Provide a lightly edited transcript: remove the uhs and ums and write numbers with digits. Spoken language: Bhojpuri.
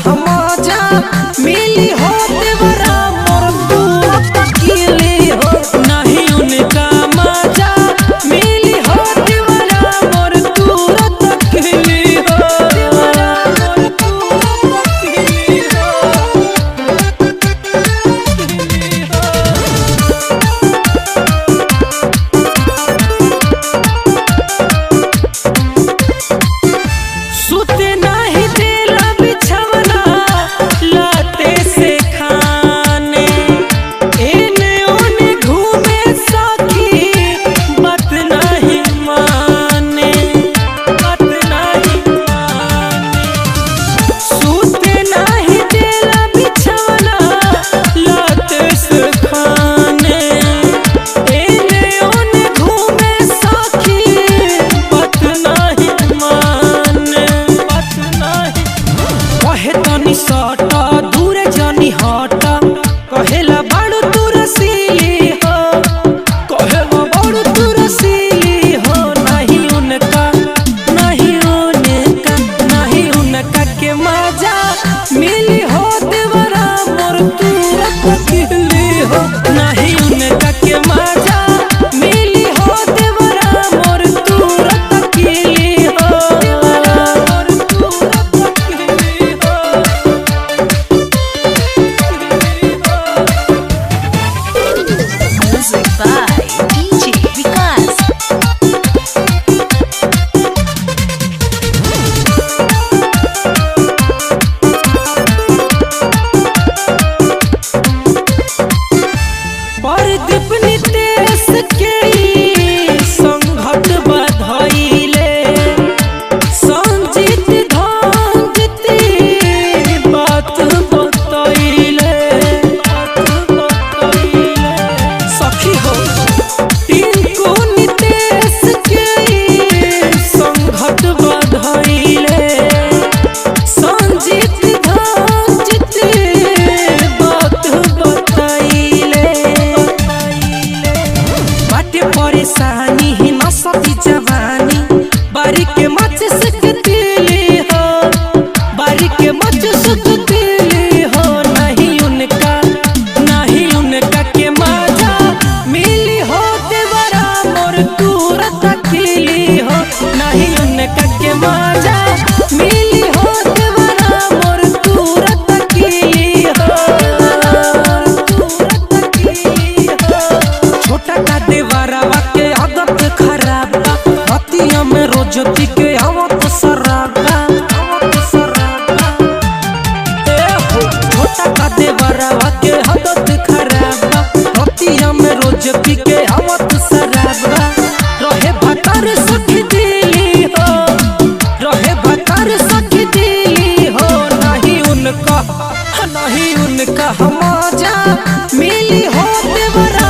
मजा मिली हो देवरा मोर दूर तकिली हो नहीं उनका मजा मिली हो देवरा मोर दूर तकिली हो देवरा मोर दूर तकिली हो। सुते नहीं देला बिछवना लाते से खाने एने ओने घूमे साथी बात नहीं माने बात नहीं माने। सुते नहीं देला बिछवना लाते से खाने एने ओने घूमे साथी बात नहीं माने बात नहीं। कहे तनी सटा दूर जानी हटा कहेला बाड़ू तू रसीली हो कहेला बाड़ू तू रसीली हो नहीं उनका के मजा मिली हो देवरा मोर दूर तकिली हो नहीं उनका के मजा मिली हो देवरा मोर दूर तकिली हो देवरा मोर दूर तकिली हो। Music by DJ Vikas. Pradeep Nitesh के ई संघत बधाइले संजीत धंजती बात बतैले सखी हो टिंकू नितेश के ई संघत बधाइले संजीत धंजती बात बतैले। बाटे परेशानी ही न सती जवानी बारी के मच सकती हो बारी के मच सकती हो नहीं उनका के मजा मिली हो देवरा मोर दूर तकिली हो नहीं उनका के मजा मिली हो देवरा मोर दूर तकिली हो मोर दूर तकिली हो। छोटा का देवरावा के आदत खराब बा रतिया में रोज पी के आवत शराबा ए हो छोटा का देवरावा के आदत खराब बा रतिया में रोज पी के आवत शराबा रहे भतार सखी दिली हो रहे भतार सखी दिली हो नहीं उनका मजा मिली हो देवरा